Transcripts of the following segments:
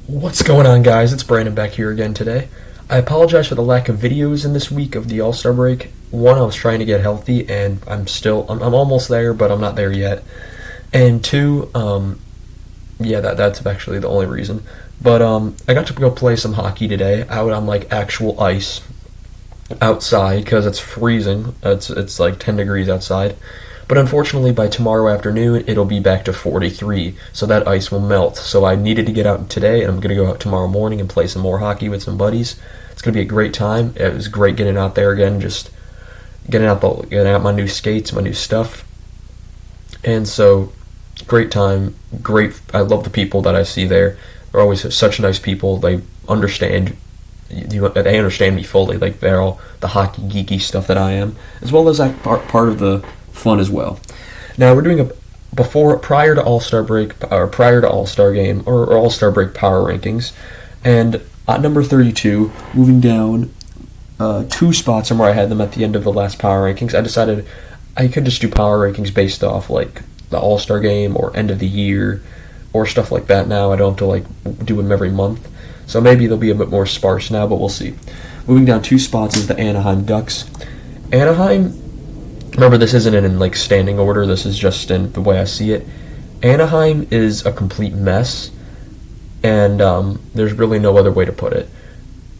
What's going on, guys? It's Brandon back here again today. I apologize for the lack of videos in this week of the All-Star break. One, I was trying to get healthy, and I'm almost there, but I'm not there yet. And two, that's actually the only reason. But I got to go play some hockey today out on like actual ice outside because it's freezing. It's like 10 degrees outside. But unfortunately, by tomorrow afternoon, it'll be back to 43, so that ice will melt. So I needed to get out today, and I'm going to go out tomorrow morning and play some more hockey with some buddies. It's going to be a great time. It was great getting out there again, just getting out my new skates, my new stuff. And so, great time, great. I love the people that I see there. They're always such nice people. They understand. They understand me fully. Like they're all the hockey geeky stuff that I am, as well as that part of the fun as well. Now we're doing prior to All-Star break or prior to All-Star game or All-Star break power rankings, and at number 32, moving down two spots from where I had them at the end of the last power rankings, I decided I could just do power rankings based off like the All-Star game or end of the year or stuff like that. Now I don't have to like do them every month, so maybe they'll be a bit more sparse now, but we'll see. Moving down two spots is the Anaheim Ducks. Anaheim. Remember, this isn't in like standing order. This is just in the way I see it. Anaheim is a complete mess, and there's really no other way to put it.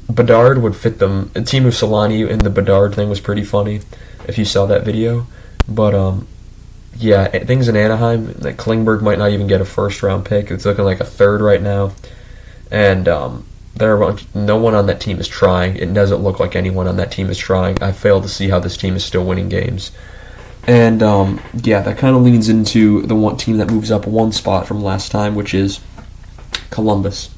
Bedard would fit them. Teemu Solani in the Bedard thing was pretty funny, if you saw that video. But things in Anaheim. Like Klingberg might not even get a first-round pick. It's looking like a third right now, and no one on that team is trying. It doesn't look like anyone on that team is trying. I fail to see how this team is still winning games. And, that kind of leans into the one team that moves up one spot from last time, which is Columbus.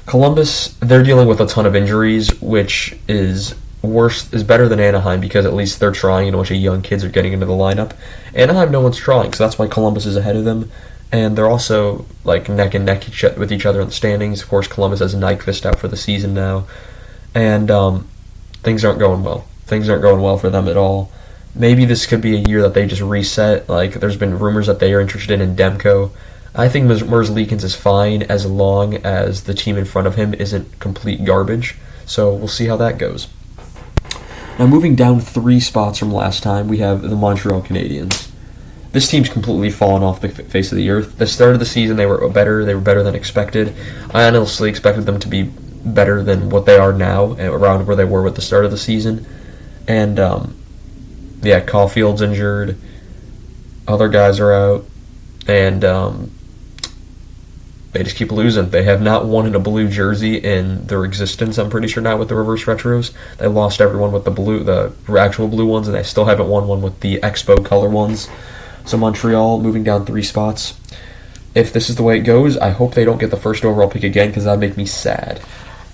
Columbus, they're dealing with a ton of injuries, which is better than Anaheim because at least they're trying and a bunch of young kids are getting into the lineup. Anaheim, no one's trying, so that's why Columbus is ahead of them. And they're also like neck and neck with each other in the standings. Of course, Columbus has Nyquist out for the season now, and things aren't going well. Things aren't going well for them at all. Maybe this could be a year that they just reset. Like there's been rumors that they are interested in Demko. I think Merzlikins is fine as long as the team in front of him isn't complete garbage. So we'll see how that goes. Now moving down three spots from last time, we have the Montreal Canadiens. This team's completely fallen off the face of the earth. The start of the season, they were better than expected. I honestly expected them to be better than what they are now, around where they were at the start of the season. And, Caulfield's injured. Other guys are out. And they just keep losing. They have not won in a blue jersey in their existence, I'm pretty sure, now with the reverse retros. They lost everyone with the actual blue ones, and they still haven't won one with the Expo color ones. So Montreal moving down three spots. If this is the way it goes, I hope they don't get the first overall pick again because that would make me sad.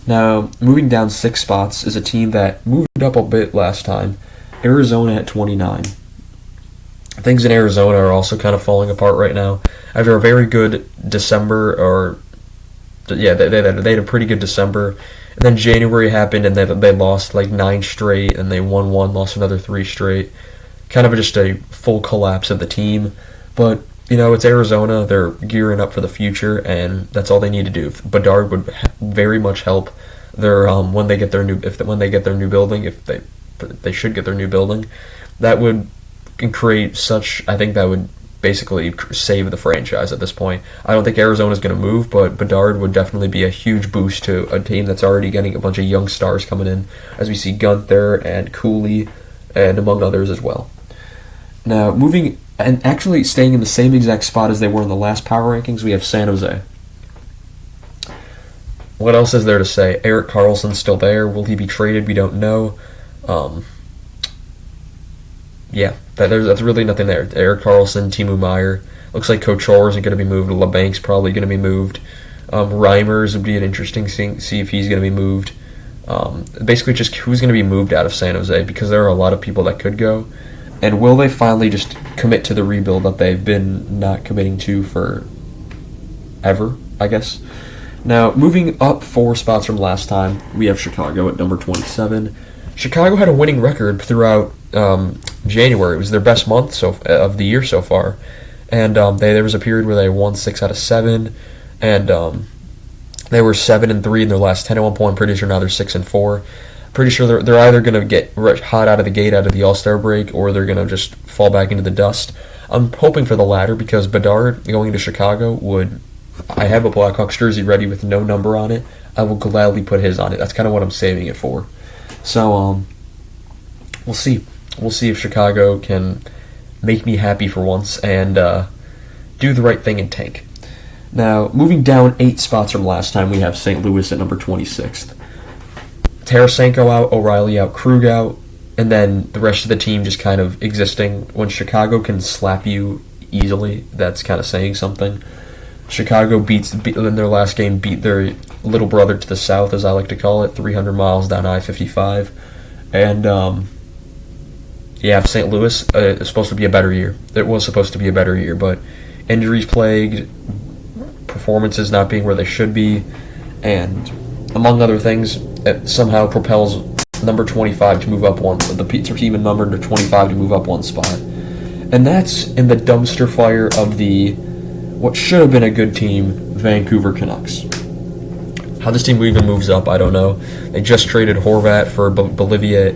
Now, moving down six spots is a team that moved up a bit last time. Arizona at 29. Things in Arizona are also kind of falling apart right now. After a very good December, they had a pretty good December. And then January happened and they lost like 9 straight, and they won one, lost another 3 straight. Kind of just a full collapse of the team. But, it's Arizona. They're gearing up for the future, and that's all they need to do. Bedard would very much help their when they get their new building, if they should get their new building. That would create I think that would basically save the franchise at this point. I don't think Arizona's going to move, but Bedard would definitely be a huge boost to a team that's already getting a bunch of young stars coming in, as we see Gunther and Cooley, and among others as well. Now, moving and actually staying in the same exact spot as they were in the last power rankings, we have San Jose. What else is there to say? Erik Karlsson's still there. Will he be traded? We don't know. That's really nothing there. Erik Karlsson, Timo Meier. Looks like Couture isn't going to be moved. LeBank's probably going to be moved. Reimers would be an interesting thing, see if he's going to be moved. Basically just who's going to be moved out of San Jose, because there are a lot of people that could go. And will they finally just commit to the rebuild that they've been not committing to for ever, I guess? Now, moving up 4 spots from last time, we have Chicago at number 27. Chicago had a winning record throughout January. It was their best month of the year so far. And there was a period where they won 6 out of 7. And They were 7-3 in their last 10 at one point. I'm pretty sure now they're 6-4. Pretty sure they're either going to get hot out of the gate out of the All-Star break, or they're going to just fall back into the dust. I'm hoping for the latter, because Bedard going to Chicago would... I have a Blackhawks jersey ready with no number on it. I will gladly put his on it. That's kind of what I'm saving it for. So, we'll see. We'll see if Chicago can make me happy for once and do the right thing and tank. Now, moving down 8 spots from last time, we have St. Louis at number 26th. Tarasenko out, O'Reilly out, Krug out, and then the rest of the team just kind of existing. When Chicago can slap you easily, that's kind of saying something. Chicago in their last game, beat their little brother to the south, as I like to call it, 300 miles down I-55. And, St. Louis is supposed to be a better year. It was supposed to be a better year, but injuries plagued, performances not being where they should be, and among other things, it somehow propels number 25 to move up one. The team in number 25 to move up one spot, and that's in the dumpster fire of the what should have been a good team, Vancouver Canucks. How this team even moves up, I don't know. They just traded Horvat for Bavillier,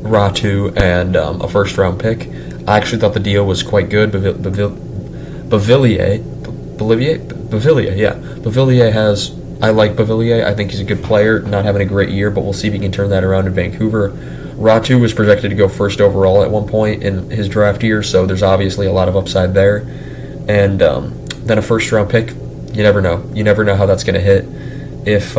Ratu, and a first-round pick. I actually thought the deal was quite good. Bavillier, I like Bavillier. I think he's a good player, not having a great year, but we'll see if he can turn that around in Vancouver. Ratu was projected to go first overall at one point in his draft year, so there's obviously a lot of upside there. And then a first-round pick, you never know. You never know how that's going to hit. If,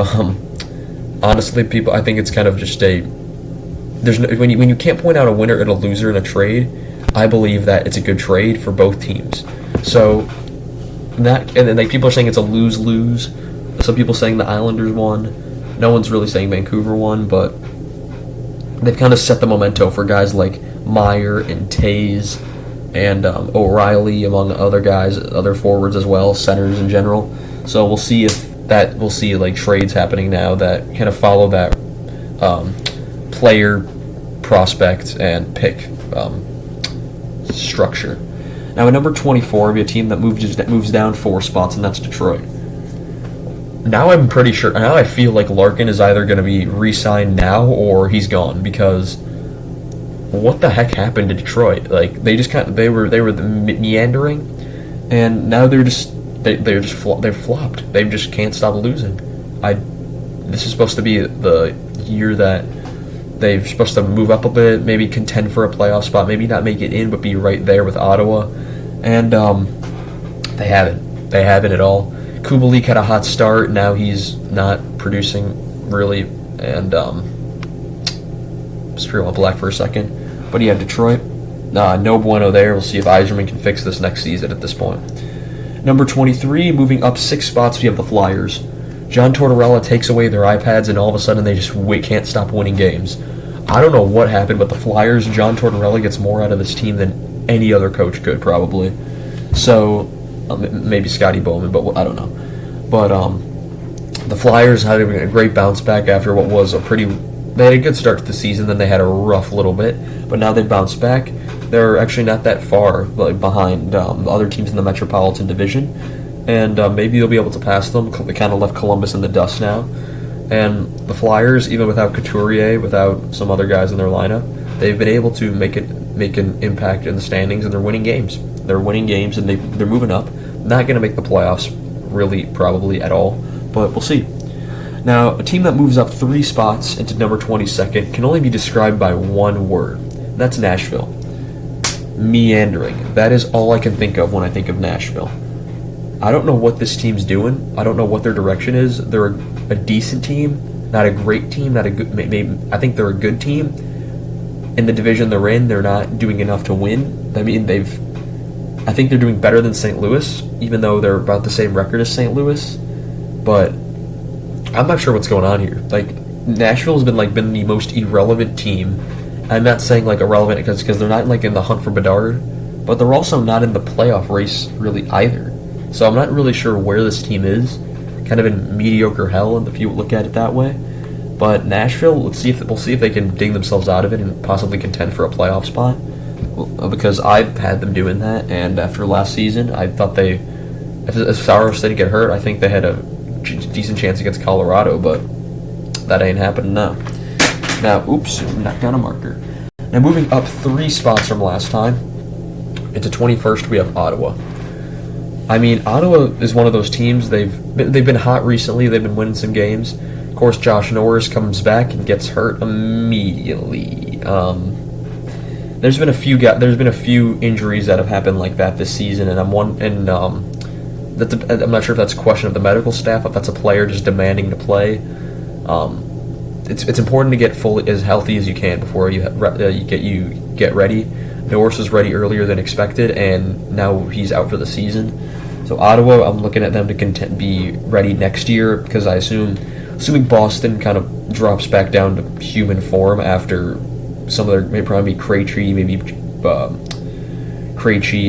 honestly, I think it's kind of just when you can't point out a winner and a loser in a trade, I believe that it's a good trade for both teams. So, people are saying it's a lose-lose. Some people saying the Islanders won. No one's really saying Vancouver won, but they've kind of set the memento for guys like Meyer and Taze and O'Reilly, among other guys, other forwards as well, centers in general. So we'll see we'll see like trades happening now that kind of follow that player, prospect, and pick structure. Now at number 24, we have a team that moves down 4 spots, and that's Detroit. Now I'm pretty sure. Now I feel like Larkin is either going to be re-signed now or he's gone, because what the heck happened to Detroit? Like they were meandering, and now they've flopped. They just can't stop losing. This is supposed to be the year that they're supposed to move up a bit, maybe contend for a playoff spot, maybe not make it in, but be right there with Ottawa, and they haven't. They haven't at all. Kubalik had a hot start. Now he's not producing really, and screw on black for a second. But yeah, Detroit, no bueno there. We'll see if Yzerman can fix this next season at this point. Number 23, moving up 6 spots, we have the Flyers. John Tortorella takes away their iPads, and all of a sudden they just can't stop winning games. I don't know what happened, but the Flyers, John Tortorella gets more out of this team than any other coach could, probably. So, maybe Scotty Bowman, but I don't know. But the Flyers had a great bounce back after what was they had a good start to the season, then they had a rough little bit, but now they've bounced back. They're actually not that far behind the other teams in the Metropolitan Division, and maybe they'll be able to pass them. They kind of left Columbus in the dust now, and the Flyers, even without Couturier, without some other guys in their lineup, they've been able to make an impact in the standings, and they're winning games. They're winning games, and they're moving up. Not going to make the playoffs, really, probably at all, but we'll see. Now, a team that moves up 3 spots into number 22nd can only be described by one word. That's Nashville. Meandering. That is all I can think of when I think of Nashville. I don't know what this team's doing. I don't know what their direction is. They're a decent team, not a great team, not a good. Maybe I think they're a good team. In the division they're in, they're not doing enough to win. I mean, I think they're doing better than St. Louis, even though they're about the same record as St. Louis. But I'm not sure what's going on here. Like, Nashville has been the most irrelevant team. I'm not saying irrelevant because they're not in the hunt for Bedard, but they're also not in the playoff race really either. So I'm not really sure where this team is. Kind of in mediocre hell, if you look at it that way. But Nashville, we'll see if they can dig themselves out of it and possibly contend for a playoff spot. Because I've had them doing that, and after last season, I thought if Saros didn't get hurt, I think they had a decent chance against Colorado, but that ain't happening now. Now, oops, knocked down a marker. Now, moving up 3 spots from last time, into 21st, we have Ottawa. I mean, Ottawa is one of those teams, they've been hot recently, they've been winning some games. Of course, Josh Norris comes back and gets hurt immediately. There's been a few injuries that have happened like that this season, and I'm not sure if that's a question of the medical staff, if that's a player just demanding to play. It's important to get fully as healthy as you can before you get ready. Norris was ready earlier than expected, and now he's out for the season. So Ottawa, I'm looking at them to be ready next year, because assuming Boston kind of drops back down to human form after some of their, maybe probably Krejci,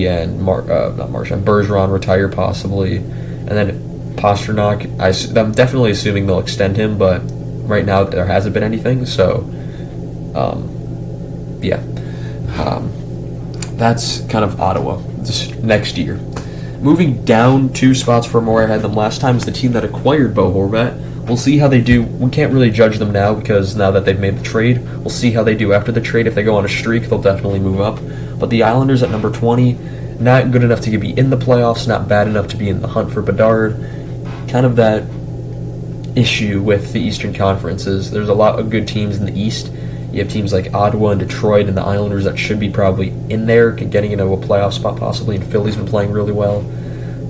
and Bergeron retire possibly, and then Pastrnak. I'm definitely assuming they'll extend him, but right now there hasn't been anything. So, that's kind of Ottawa this next year. Moving down 2 spots from where I had them last time is the team that acquired Bo Horvat. We'll see how they do. We can't really judge them now, because now that they've made the trade, we'll see how they do after the trade. If they go on a streak, they'll definitely move up. But the Islanders at number 20, not good enough to be in the playoffs, not bad enough to be in the hunt for Bedard. Kind of that issue with the Eastern Conferences. There's a lot of good teams in the East. You have teams like Ottawa and Detroit and the Islanders that should be probably in there, getting into a playoff spot possibly, and Philly's been playing really well.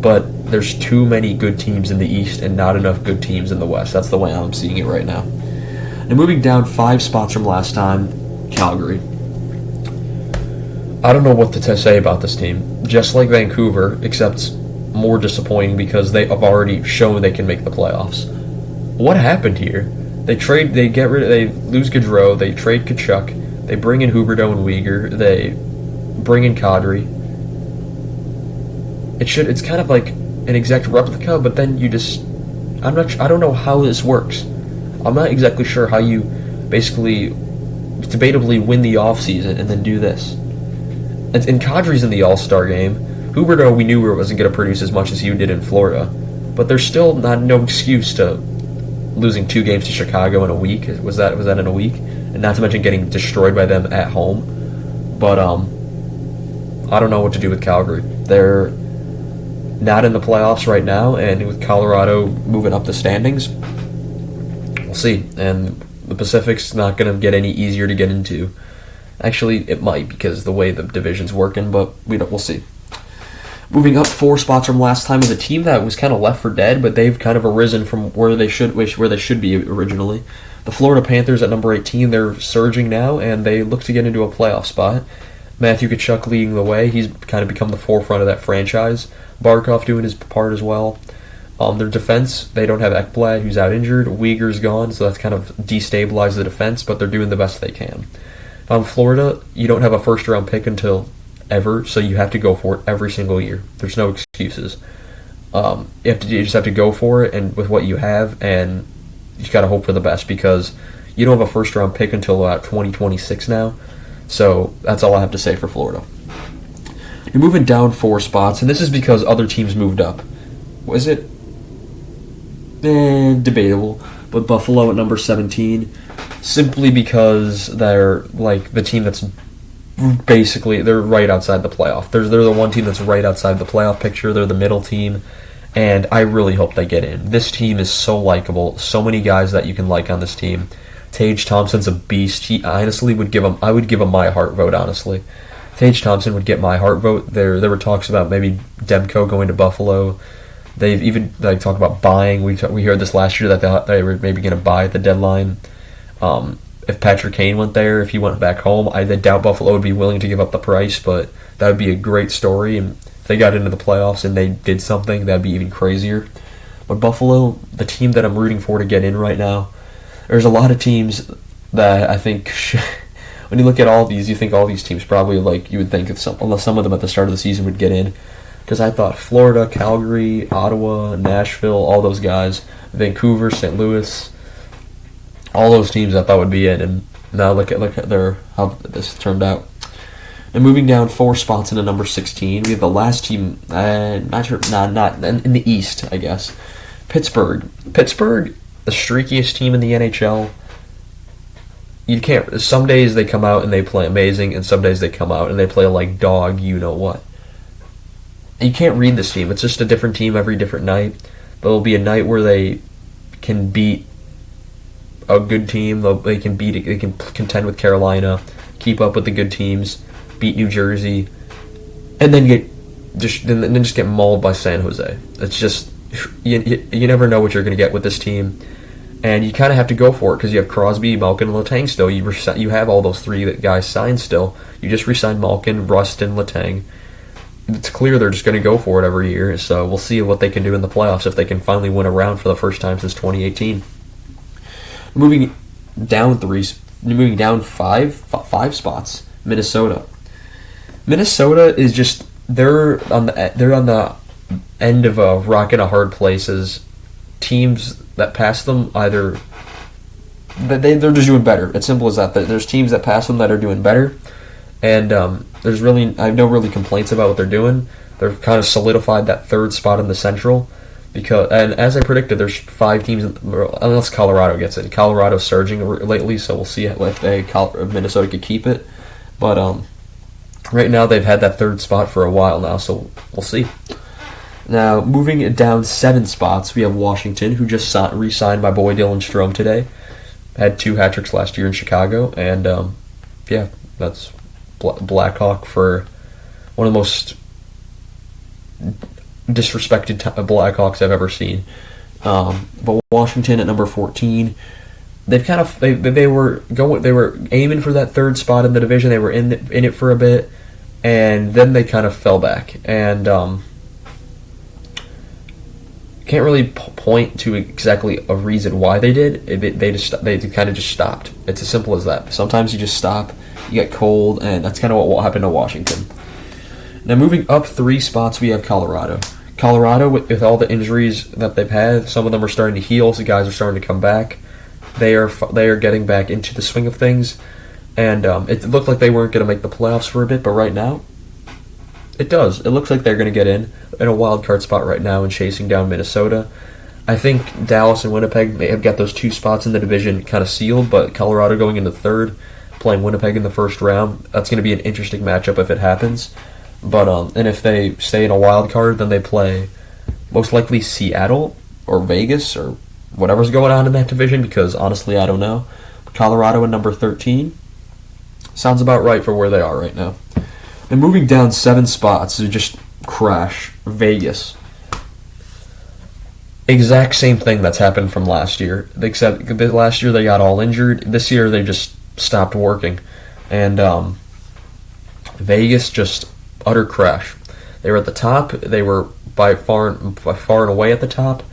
But there's too many good teams in the East and not enough good teams in the West. That's the way I'm seeing it right now. Now, moving down 5 spots from last time, Calgary. I don't know what to say about this team. Just like Vancouver, except more disappointing because they have already shown they can make the playoffs. What happened here? They lose Gaudreau, they trade Tkachuk, they bring in Huberdeau and Weegar, they bring in Kadri. It's kind of like an exact replica, but then I don't know how this works. I'm not exactly sure how you basically debatably win the offseason and then do this. And Kadri's in the All-Star game. Huberdeau, we knew wasn't going to produce as much as he did in Florida, but there's still no excuse to losing 2 games to Chicago in a week. Was that in a week? And not to mention getting destroyed by them at home. But I don't know what to do with Calgary. They're not in the playoffs right now, and with Colorado moving up the standings, we'll see. And the Pacific's not going to get any easier to get into. Actually, it might, because the way the division's working, but we'll see. Moving up 4 spots from last time is a team that was kind of left for dead, but they've kind of arisen from where they should be originally. The Florida Panthers at number 18, they're surging now, and they look to get into a playoff spot. Matthew Tkachuk leading the way. He's kind of become the forefront of that franchise. Barkov doing his part as well. Their defense, they don't have Ekblad, who's out injured. Uyghur's gone, so that's kind of destabilized the defense, but they're doing the best they can. Florida, you don't have a first-round pick until ever, so you have to go for it every single year. There's no excuses. You just have to go for it, and with what you have, and you just got to hope for the best, because you don't have a first-round pick until about 2026 now. So that's all I have to say for Florida. You're moving down 4 spots, and this is because other teams moved up. Was it? Debatable. But Buffalo at number 17, simply because they're like the team that's basically, they're right outside the playoff. They're the one team that's right outside the playoff picture. They're the middle team, and I really hope they get in. This team is so likable. So many guys that you can like on this team. Tage Thompson's a beast. He honestly I would give him my heart vote, honestly. Tage Thompson would get my heart vote. There were talks about maybe Demko going to Buffalo. They've even talked about buying. We heard this last year that they were maybe going to buy at the deadline. If Patrick Kane went there, if he went back home, I doubt Buffalo would be willing to give up the price, but that would be a great story. And if they got into the playoffs and they did something, that would be even crazier. But Buffalo, the team that I'm rooting for to get in right now, there's a lot of teams that I think, when you look at all these, you think all these teams probably, you would think, some of them at the start of the season would get in. Because I thought Florida, Calgary, Ottawa, Nashville, all those guys, Vancouver, St. Louis, all those teams I thought would be in, and now look at how this turned out. And moving down 4 spots into number 16, we have the last team, not in the East, I guess. Pittsburgh, the streakiest team in the NHL. You can't. Some days they come out and they play amazing, and some days they come out and they play like dog. You know what? You can't read this team. It's just a different team every different night. There'll be a night where they can beat a good team. They can contend with Carolina, keep up with the good teams, beat New Jersey, and then just get mauled by San Jose. It's just you never know what you're going to get with this team, and you kind of have to go for it because you have Crosby, Malkin, and Letang still. You have all those three guys signed still. You just re-signed Malkin, Rust, and Letang. It's clear they're just going to go for it every year, so we'll see what they can do in the playoffs if they can finally win a round for the first time since 2018. Moving down five spots, Minnesota. Minnesota is just they're on the end of a rock and a hard places. Teams that pass them they're just doing better. It's simple as that. There's teams that pass them that are doing better. And I have no really complaints about what they're doing. They've kind of solidified that third spot in the Central, and as I predicted, there's 5 teams unless Colorado gets it. Colorado's surging lately, so we'll see if Minnesota could keep it. But right now they've had that third spot for a while now, so we'll see. Now moving down 7 spots, we have Washington, who just re-signed my boy Dylan Strome today. Had 2 hat tricks last year in Chicago, and that's Blackhawk for one of the most disrespected Blackhawks I've ever seen. But Washington at number 14, they were aiming for that third spot in the division. They were in it for a bit, and then they kind of fell back. And can't really point to exactly a reason why they did. They kind of just stopped. It's as simple as that. Sometimes you just stop. You get cold, and that's kind of what happened to Washington. Now, moving up 3 spots, we have Colorado. Colorado, with all the injuries that they've had, some of them are starting to heal, so guys are starting to come back. They are getting back into the swing of things, and it looked like they weren't going to make the playoffs for a bit, but right now, it does. It looks like they're going to get in a wild card spot right now and chasing down Minnesota. I think Dallas and Winnipeg may have got those 2 spots in the division kind of sealed, but Colorado going into third, playing Winnipeg in the first round. That's going to be an interesting matchup if it happens. But and if they stay in a wild card, then they play most likely Seattle or Vegas or whatever's going on in that division, because honestly I don't know. Colorado at number 13 sounds about right for where they are right now. And moving down 7 spots to just crash, Vegas. Exact same thing that's happened from last year, except last year they got all injured. This year they just stopped working, and Vegas just utter crash. They were at the top. They were by far and away at the top.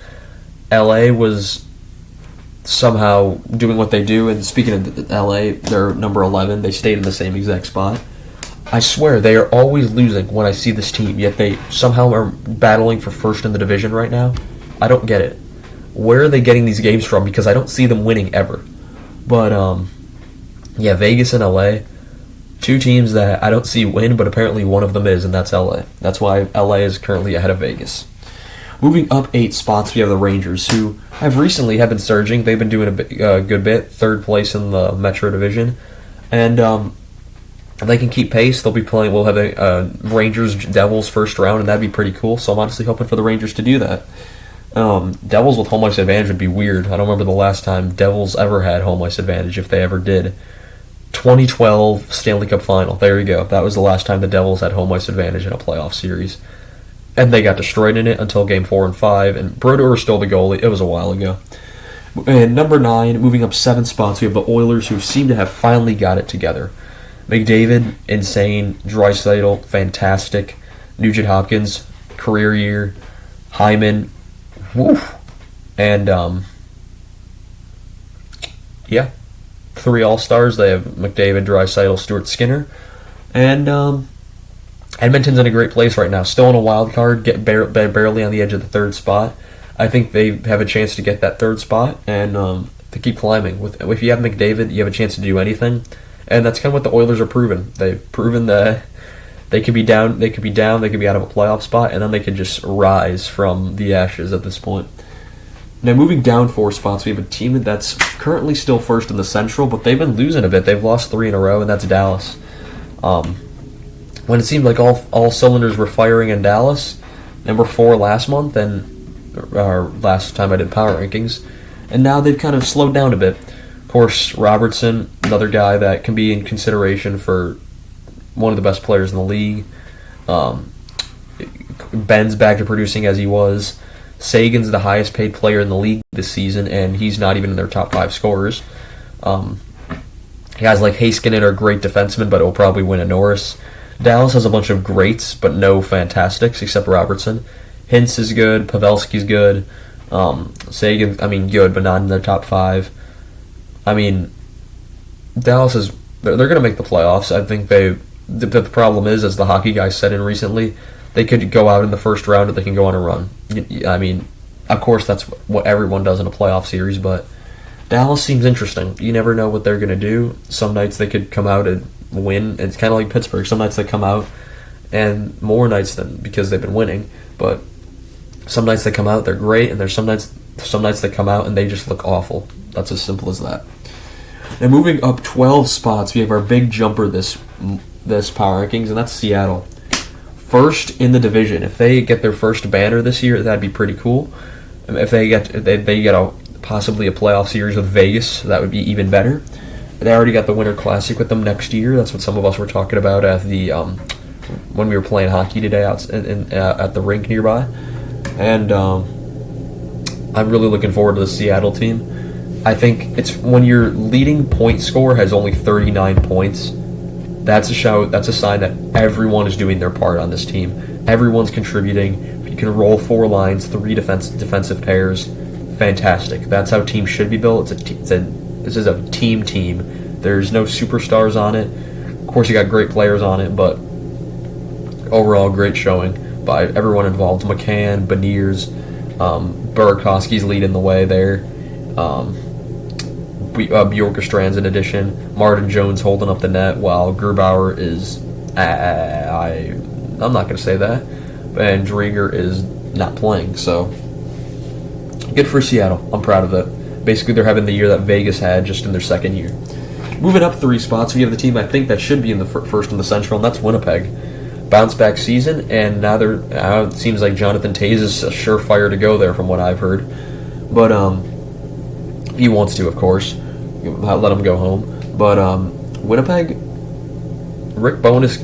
LA was somehow doing what they do, and speaking of LA, they're number 11. They stayed in the same exact spot. I swear they are always losing when I see this team, yet they somehow are battling for first in the division right now. I don't get it. Where are they getting these games from? Because I don't see them winning ever. But Vegas and LA, 2 teams that I don't see win, but apparently one of them is, and that's LA. That's why LA is currently ahead of Vegas. Moving up 8 spots, we have the Rangers, who have been surging. They've been doing a good bit, 3rd place in the Metro Division, and if they can keep pace, they'll be playing. We'll have a Rangers Devils first round, and that'd be pretty cool. So I'm honestly hoping for the Rangers to do that. Devils with home ice advantage would be weird. I don't remember the last time Devils ever had home ice advantage, if they ever did. 2012 Stanley Cup Final. There you go. That was the last time the Devils had home ice advantage in a playoff series. And they got destroyed in it until Game 4 and 5, and Brodeur was still the goalie. It was a while ago. And number 9, moving up 7 spots, we have the Oilers, who seem to have finally got it together. McDavid, insane. Draisaitl, fantastic. Nugent Hopkins, career year. Hyman, woof. And, 3 All-Stars. They have McDavid, Draisaitl, Stuart Skinner. And Edmonton's in a great place right now. Still in a wild card, barely on the edge of the 3rd spot. I think they have a chance to get that 3rd spot and to keep climbing. If you have McDavid, you have a chance to do anything. And that's kind of what the Oilers are proving. They've proven that they could be down, they could be out of a playoff spot, and then they could just rise from the ashes at this point. Now, moving down 4 spots, we have a team that's currently still first in the Central, but they've been losing a bit. They've lost 3 in a row, and that's Dallas. When it seemed like all cylinders were firing in Dallas, number 4 last month, or last time I did power rankings, and now they've kind of slowed down a bit. Of course, Robertson, another guy that can be in consideration for one of the best players in the league. Ben's back to producing as he was. Sagan's the highest paid player in the league this season, and he's not even in their top 5 scorers. Guys like Heiskanen are great defensemen, but will probably win a Norris. Dallas has a bunch of greats, but no fantastics, except Robertson. Hintz is good. Pavelski's good. Sagan, good, but not in their top 5. Dallas is... They're going to make the playoffs. I think the problem is, as the hockey guys said in recently, they could go out in the first round or they can go on a run. Of course, that's what everyone does in a playoff series, but Dallas seems interesting. You never know what they're going to do. Some nights they could come out and win. It's kind of like Pittsburgh. Some nights they come out, and more nights than because they've been winning, but some nights they come out, they're great, and there's some nights they come out and they just look awful. That's as simple as that. Now, moving up 12 spots, we have our big jumper this power rankings, and that's Seattle. First in the division. If they get their first banner this year, that'd be pretty cool. If they get possibly a playoff series with Vegas, that would be even better. They already got the Winter Classic with them next year. That's what some of us were talking about at the when we were playing hockey today at the rink nearby. And I'm really looking forward to the Seattle team. I think it's when your leading point scorer has only 39 points. That's a sign that everyone is doing their part on this team. Everyone's contributing. You can roll 4 lines, 3 defensive pairs. Fantastic. That's how teams should be built. This is a team. There's no superstars on it. Of course, you got great players on it, but overall, great showing by everyone involved. McCann, Beniers, Burakovsky's leading the way there. Bjorkstrand's in addition. Martin Jones holding up the net while Grubauer is... I'm not going to say that. And Drieger is not playing, so... Good for Seattle. I'm proud of that. Basically, they're having the year that Vegas had just in their second year. Moving up 3 spots, we have the team I think that should be in the first in the Central, and that's Winnipeg. Bounce back season, and now it seems like Jonathan Toews is a surefire to go there from what I've heard. But he wants to, of course. Let him go home. But Winnipeg, Rick Bowness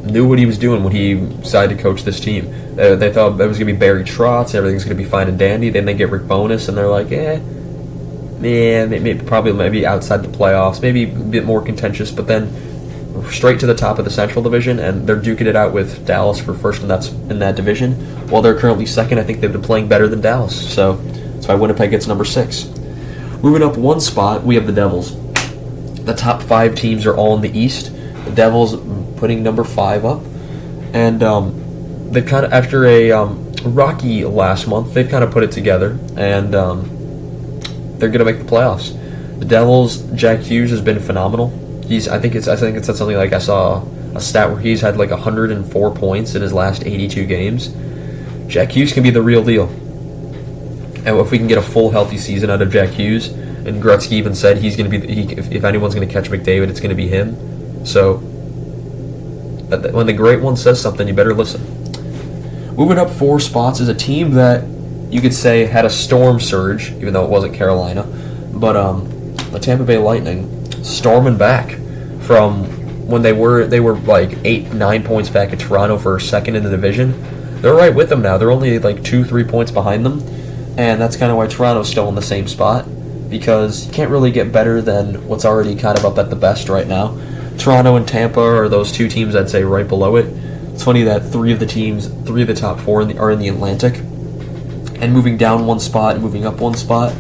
knew what he was doing when he decided to coach this team. They thought it was going to be Barry Trotz, everything's going to be fine and dandy. Then they get Rick Bowness, and they're like, maybe outside the playoffs, maybe a bit more contentious, but then straight to the top of the Central Division, and they're duking it out with Dallas for first in that division. While they're currently second, I think they've been playing better than Dallas, so that's why Winnipeg gets number 6. Moving up 1 spot, we have the Devils. The top 5 teams are all in the East. The Devils putting number 5 up, and they kind of, after a rocky last month, they've kind of put it together, and they're going to make the playoffs. The Devils, Jack Hughes has been phenomenal. I think it said something like, I saw a stat where he's had like 104 points in his last 82 games. Jack Hughes can be the real deal. And if we can get a full healthy season out of Jack Hughes, and Gretzky even said he's going to be, if anyone's going to catch McDavid, it's going to be him. So when the great one says something, you better listen. Moving up 4 spots is a team that you could say had a storm surge, even though it wasn't Carolina, but the Tampa Bay Lightning storming back from when they were like 8-9 points back at Toronto for second in the division. They're right with them now. They're only like 2-3 points behind them, and that's kind of why Toronto's still in the same spot, because you can't really get better than what's already kind of up at the best right now. Toronto and Tampa are those 2 teams I'd say right below it. It's funny that 3 of the top 4 are in the Atlantic. And moving down 1 spot and moving up 1 spot,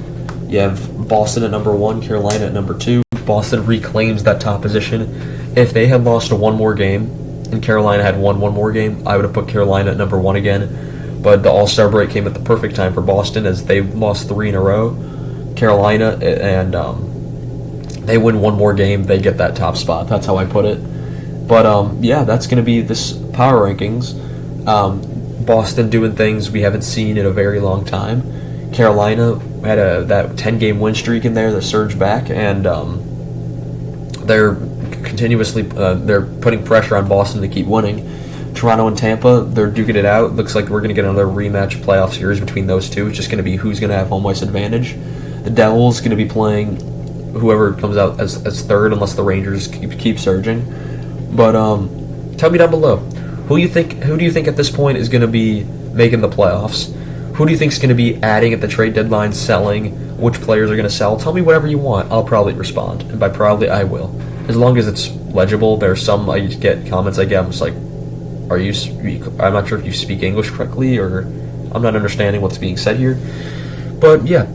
you have Boston at number 1, Carolina at number 2. Boston reclaims that top position. If they had lost 1 more game and Carolina had won 1 more game, I would have put Carolina at number 1 again. But the All-Star break came at the perfect time for Boston, as they've lost 3 in a row. Carolina, and they win 1 more game, they get that top spot. That's how I put it. But that's going to be this power rankings. Boston doing things we haven't seen in a very long time. Carolina had that 10-game win streak in there that surged back, and they're continuously they're putting pressure on Boston to keep winning. Toronto and Tampa, they're duking it out. Looks like we're going to get another rematch playoff series between those two. It's just going to be who's going to have home ice advantage. The Devils going to be playing whoever comes out as third, unless the Rangers keep surging. But tell me down below, who do you think at this point is going to be making the playoffs? Who do you think is going to be adding at the trade deadline, selling? Which players are going to sell? Tell me whatever you want. I'll probably respond, and by probably I will, as long as it's legible. There's some I get comments I get. I'm just like, I'm not sure if you speak English correctly, or I'm not understanding what's being said here. But yeah,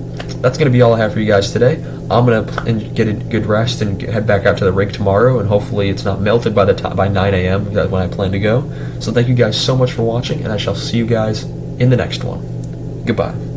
that's going to be all I have for you guys today. I'm going to get a good rest and head back out to the rink tomorrow, and hopefully it's not melted by 9 a.m. That's when I plan to go. So thank you guys so much for watching, and I shall see you guys in the next one. Goodbye.